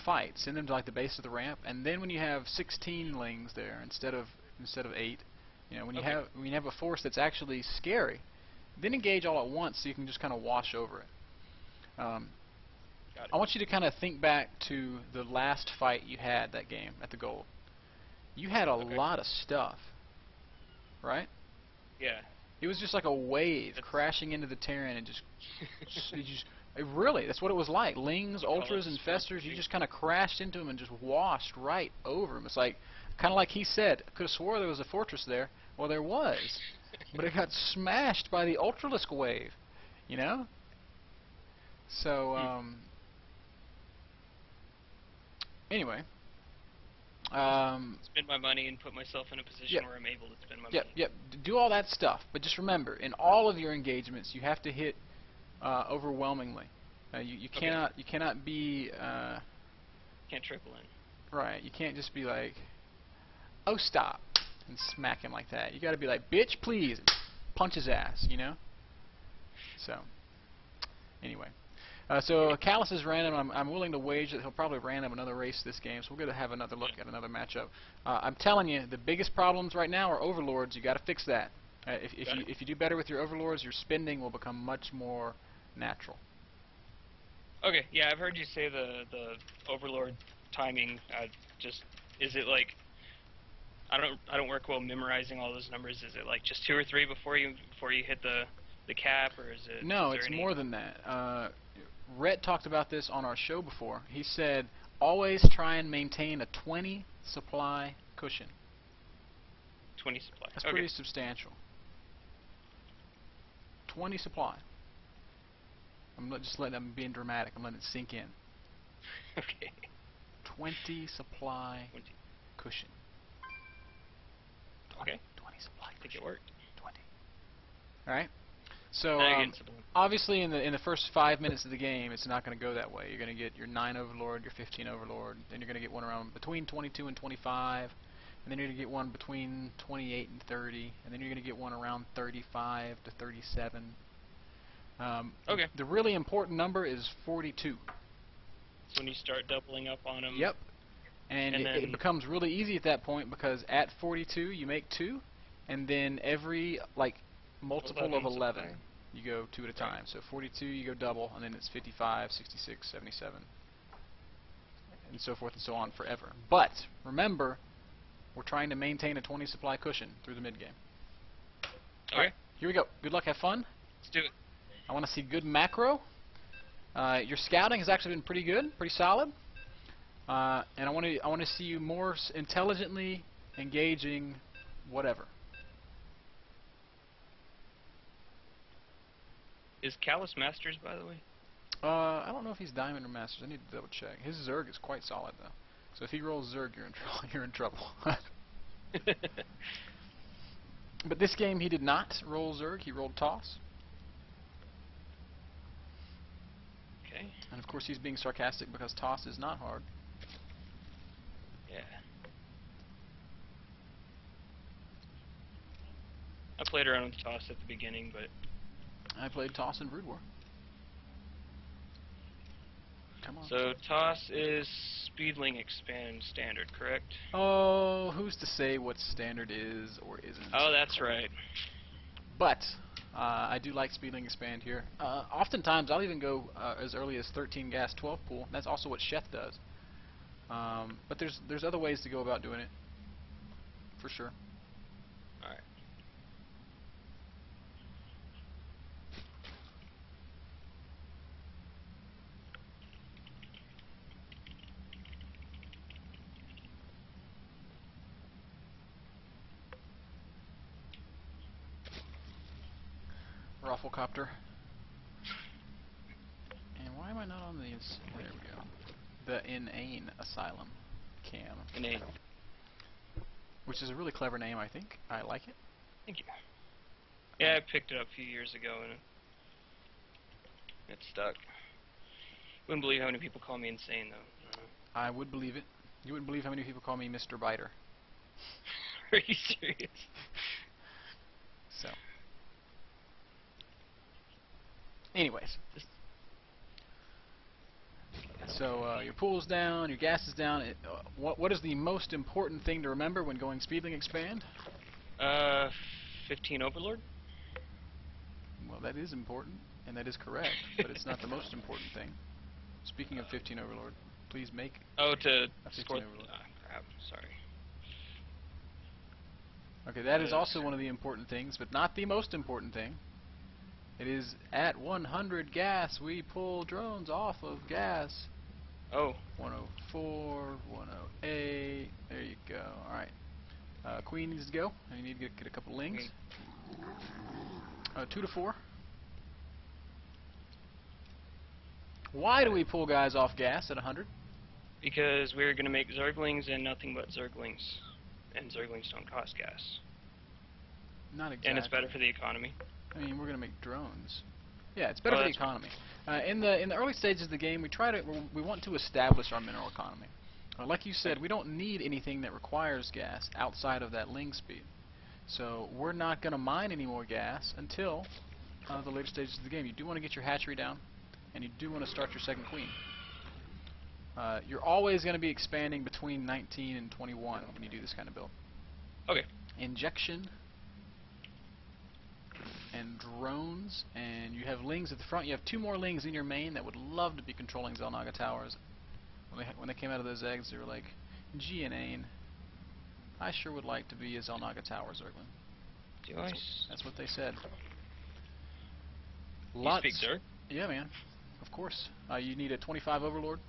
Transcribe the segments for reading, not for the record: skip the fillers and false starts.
fight. Send them to like the base of the ramp, and then when you have 16 lings there instead of 8, you know, when you have a force that's actually scary, then engage all at once so you can just kind of wash over it. I want you to kind of think back to the last fight you had that game at the Gold. You had a lot of stuff, right? Yeah. It was just like a wave crashing into the Terran and just, really, that's what it was like. Lings, Ultras, and Festers, you just kind of crashed into them and just washed right over them. It's like, kind of like he said, I could have swore there was a fortress there. Well, there was, but it got smashed by the Ultralisk wave, you know? So, anyway. Spend my money and put myself in a position where I'm able to spend my money. Yep. Do all that stuff, but just remember, in all of your engagements, you have to hit overwhelmingly. You cannot be. Can't triple in. Right. You can't just be like, oh stop, and smack him like that. You got to be like, bitch, please, and punch his ass. You know. So. Anyway. So Callus is random. I'm willing to wager that he'll probably random another race this game, so we're going to have another look at another matchup. I'm telling you, the biggest problems right now are overlords. You got to fix that. If you do better with your overlords, your spending will become much more natural. Okay, yeah, I've heard you say the overlord timing. Is it like I don't work well memorizing all those numbers. Is it like just 2 or 3 before you hit the cap, or is it? No, it's more than that. Rhett talked about this on our show before. He said, always try and maintain a 20 supply cushion. 20 supply. That's pretty substantial. 20 supply. I'm not just letting I'm being dramatic. I'm letting it sink in. Okay. 20 supply cushion. 20, okay. 20 supply cushion. I think it worked. 20. All right. So obviously in the first 5 minutes of the game, it's not going to go that way. You're going to get your 9 Overlord, your 15 Overlord, then you're going to get one around between 22 and 25, and then you're going to get one between 28 and 30, and then you're going to get one around 35 to 37. Okay. The really important number is 42. So when you start doubling up on them. Yep. And it becomes really easy at that point because at 42 you make 2, and then every multiple of 11 you go 2 at a time. So 42 you go double, and then it's 55, 66, 77, and so forth and so on forever. But remember, we're trying to maintain a 20 supply cushion through the mid game. Okay. Right, here we go. Good luck, have fun. Let's do it. I want to see good macro. Your scouting has actually been pretty good, pretty solid. And I want to see you more intelligently engaging whatever. Is Callus Masters, by the way? I don't know if he's Diamond or Masters. I need to double check. His Zerg is quite solid though. So if he rolls Zerg, you're in trouble. But this game he did not roll Zerg. He rolled Toss. Okay. And of course he's being sarcastic because Toss is not hard. Yeah. I played around with Toss at the beginning, but I played Toss in Brood War. Come on. So Toss is Speedling Expand standard, correct? Oh, who's to say what standard is or isn't? Oh, that's right. But I do like Speedling Expand here. Oftentimes I'll even go as early as 13 gas 12 pool. That's also what Sheth does. But there's other ways to go about doing it, for sure. All right. Rafflecopter. And why am I not on the... There we go. The Inane Asylum cam. Inane. Which is a really clever name, I think. I like it. Thank you. Yeah, I picked it up a few years ago and it stuck. Wouldn't believe how many people call me insane, though. I would believe it. You wouldn't believe how many people call me Mr. Biter. Are you serious? So. Anyways. So your pool's down, your gas is down. What is the most important thing to remember when going Speedling Expand? 15 Overlord. Well, that is important, and that is correct, but it's not the most important thing. Speaking of 15 Overlord, please make Oh, to a 15 score. Overlord. Crap. Sorry. Okay, that is Yes. also one of the important things, but not the most important thing. It is at 100 gas, we pull drones off of gas. Oh. 104, 108, there you go. Alright. Queen needs to go, and you need to get a couple lings. 2 to 4. Why do we pull guys off gas at 100? Because we're gonna make Zerglings and nothing but Zerglings, and Zerglings don't cost gas. Not exactly. And it's better for the economy. I mean, we're gonna make drones. Yeah, it's better for the that's economy. In the early stages of the game, we want to establish our mineral economy. Like you said, we don't need anything that requires gas outside of that ling speed. So we're not gonna mine any more gas until the later stages of the game. You do want to get your hatchery down, and you do want to start your second queen. You're always going to be expanding between 19 and 21 when you do this kind of build. Okay. Injection and drones, and you have lings at the front. You have 2 more lings in your main that would love to be controlling Xel'Naga Towers. When they came out of those eggs, they were like, gee, inane, I sure would like to be a Xel'Naga Tower Zergling. That's what they said. You speak Zerg? Yeah, man. Of course. You need a 25 Overlord.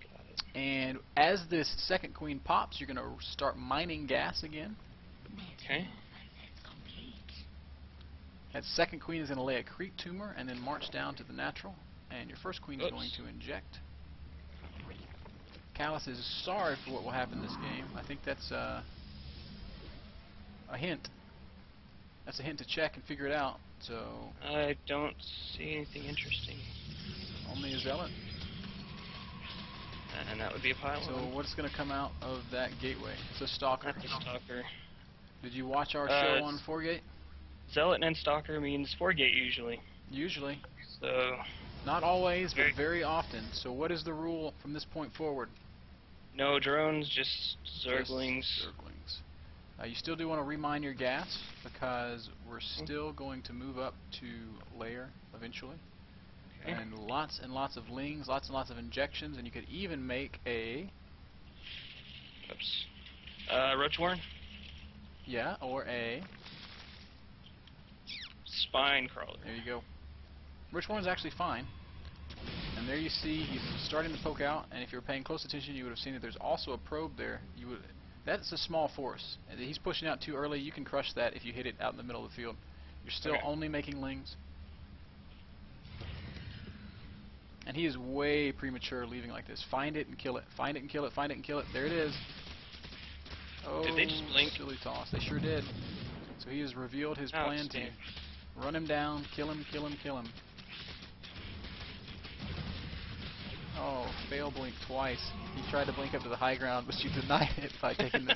Got it. And as this second queen pops, you're going to start mining gas again. Okay. That second queen is going to lay a creep tumor and then march down to the natural. And your first queen is going to inject. Callus is sorry for what will happen this game. I think that's a hint. That's a hint to check and figure it out. So I don't see anything interesting. only a zealot. And that would be a pile. So what's going to come out of that gateway? It's a stalker. That's a stalker. Did you watch our show on 4-gate? Zealot and stalker means 4-gate usually. Usually. So Not always, but very often. So what is the rule from this point forward? no drones, just Zerglings. Just Zerglings. You still do want to remine your gas because we're still going to move up to layer eventually. Okay. And lots of lings, lots and lots of injections, and you could even make a... Oops. Roach Warren? Yeah, or a... Spine Crawler. There you go. Which one's actually fine. And there you see he's starting to poke out, and if you were paying close attention you would have seen that there's also a probe there. That's a small force. He's pushing out too early. You can crush that if you hit it out in the middle of the field. You're still only making lings. And he is way premature leaving like this. Find it and kill it. Find it and kill it. Find it and kill it. There it is. Oh, did they just blink? silly toss. They sure did. So he has revealed his plan to you. Run him down. Kill him. Kill him. Kill him. Oh, fail blink twice. He tried to blink up to the high ground, but you denied it by taking the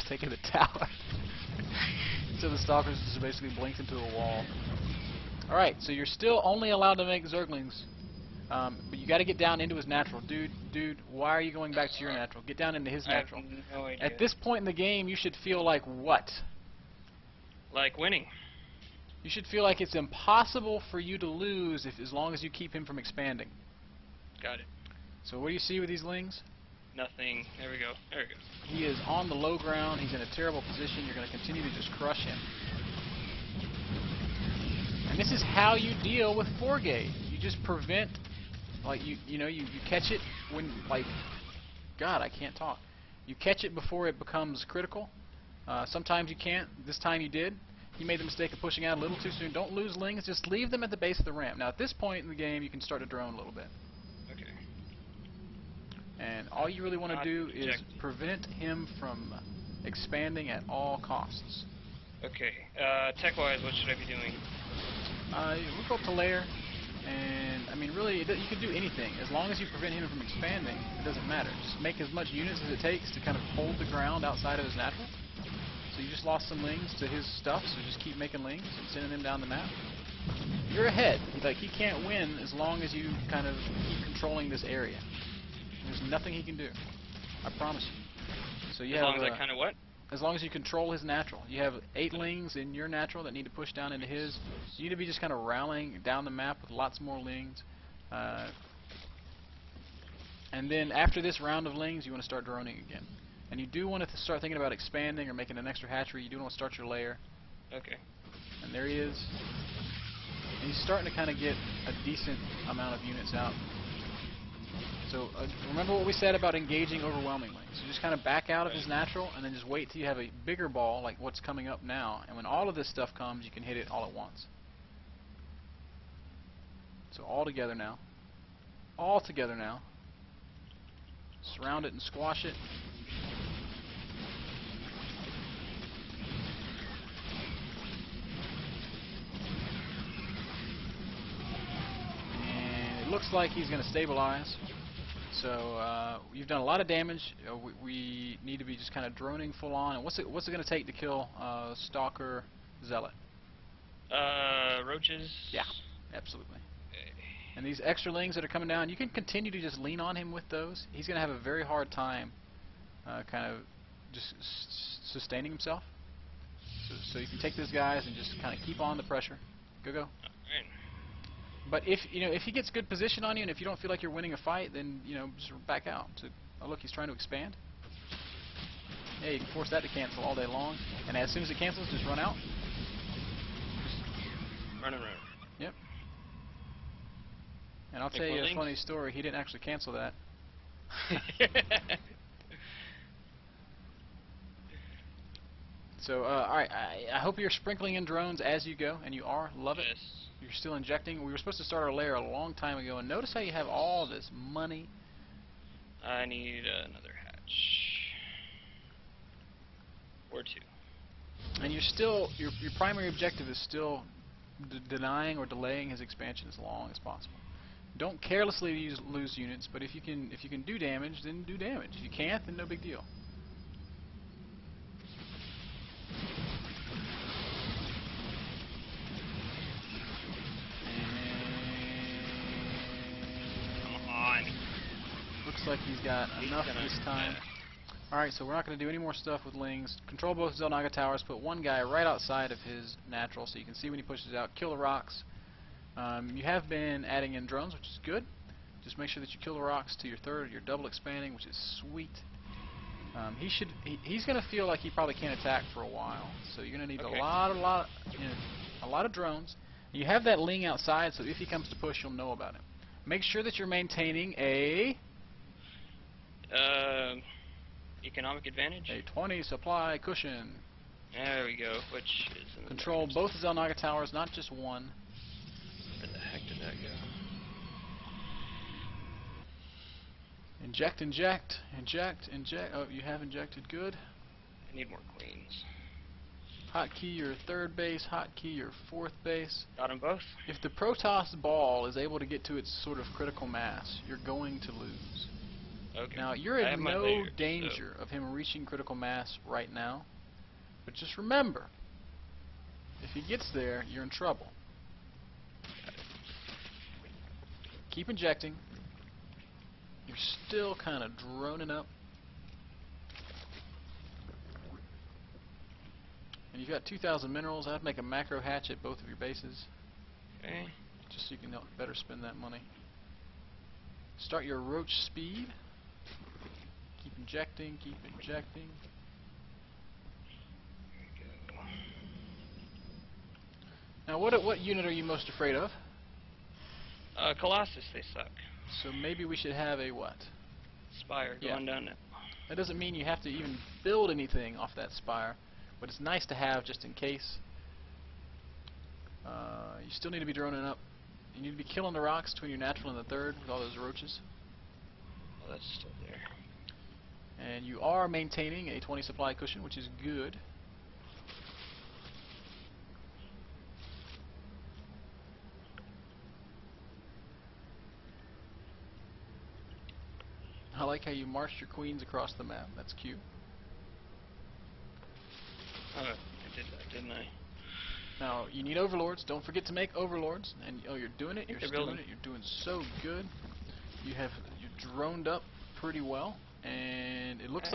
taking the tower. So the stalkers just basically blinked into a wall. Alright, so you're still only allowed to make Zerglings. But you got to get down into his natural. Dude, why are you going back to your natural? Get down into his natural. I have no idea. At this point in the game, you should feel like what? Like winning. You should feel like it's impossible for you to lose as long as you keep him from expanding. Got it. So what do you see with these lings? Nothing. There we go. There we go. He is on the low ground. He's in a terrible position. You're going to continue to just crush him. And this is how you deal with 4-gate. You just prevent, like, you catch it when, like, God, I can't talk. You catch it before it becomes critical. Sometimes you can't. This time you did. You made the mistake of pushing out a little too soon. Don't lose lings. Just leave them at the base of the ramp. Now, at this point in the game, you can start to drone a little bit. Okay. And all you really want to do is prevent him from expanding at all costs. Okay. Tech-wise, what should I be doing? We'll go up to layer, and I mean, really, you could do anything as long as you prevent him from expanding. It doesn't matter. Just make as much units as it takes to kind of hold the ground outside of his natural. So you just lost some lings to his stuff, so just keep making lings and sending them down the map. you're ahead. Like, he can't win as long as you kind of keep controlling this area. There's nothing he can do. I promise you. So you As have, long as I kind of what? as long as you control his natural. You have 8 lings in your natural that need to push down into his. You need to be just kind of rallying down the map with lots more lings. And then after this round of lings, you want to start droning again. And you do want to start thinking about expanding or making an extra hatchery. You do want to start your lair. Okay. And there he is. And he's starting to kind of get a decent amount of units out. So remember what we said about engaging overwhelmingly. So just kind of back out of his natural and then just wait till you have a bigger ball like what's coming up now. And when all of this stuff comes, you can hit it all at once. So all together now. All together now. Surround it and squash it. And it looks like he's going to stabilize. So you've done a lot of damage. We need to be just kind of droning full on. And what's it going to take to kill Stalker Zealot? Roaches. Yeah, absolutely. And these extra lings that are coming down, you can continue to just lean on him with those. He's going to have a very hard time kind of just sustaining himself. So you can take those guys and just kind of keep on the pressure. Go. Alright. But if he gets good position on you, and if you don't feel like you're winning a fight, then just back out. So, oh look, he's trying to expand. Yeah, you can force that to cancel all day long, and as soon as it cancels, just run out. Run. Yep. And I'll Like tell you a Willings? funny story. He didn't actually cancel that. So, alright, I hope you're sprinkling in drones as you go, and you are. Love it. Yes. You're still injecting. We were supposed to start our lair a long time ago, and notice how you have all this money. I need another hatch. Or 2. And you're still, your primary objective is still denying or delaying his expansion as long as possible. Don't carelessly lose units, but if you can do damage, then do damage. If you can't, then no big deal. Come on. Looks like he's got enough this time. Alright, so we're not going to do any more stuff with lings. Control both Xel'Naga towers, put one guy right outside of his natural so you can see when he pushes out. Kill the rocks. You have been adding in drones, which is good. Just make sure that you kill the rocks to your third, your double expanding, which is sweet. He's going to feel like he probably can't attack for a while, so you're going to need a lot of drones. You have that ling outside, so if he comes to push, you'll know about it. Make sure that you're maintaining a Economic advantage. 20 supply cushion. There we go. Which is in the Control both Xel'Naga towers, not just one. Where the heck did that go? Inject. Oh, you have injected. Good. I need more queens. Hotkey your third base. Hotkey your fourth base. Got them both. If the Protoss ball is able to get to its sort of critical mass, you're going to lose. Okay. Now, you're in no danger of him reaching critical mass right now. But just remember, if he gets there, you're in trouble. Keep injecting. You're still kind of droning up. And you've got 2,000 minerals. I'd make a macro hatch at both of your bases. Okay. Just so you can better spend that money. Start your roach speed. Keep injecting. There we go. Now, what unit are you most afraid of? Colossus, they suck. So maybe we should have a what? Spire going down it. That doesn't mean you have to even build anything off that spire, but it's nice to have just in case. You still need to be droning up. You need to be killing the rocks between your natural and the third with all those roaches. Oh, that's still there. And you are maintaining a 20 supply cushion, which is good. I like how you marched your queens across the map. That's cute. Oh, I did that, didn't I? Now you need overlords. Don't forget to make overlords. And oh, you're doing it. You're they're doing building. it. You're doing so good. You're droned up pretty well, and it looks like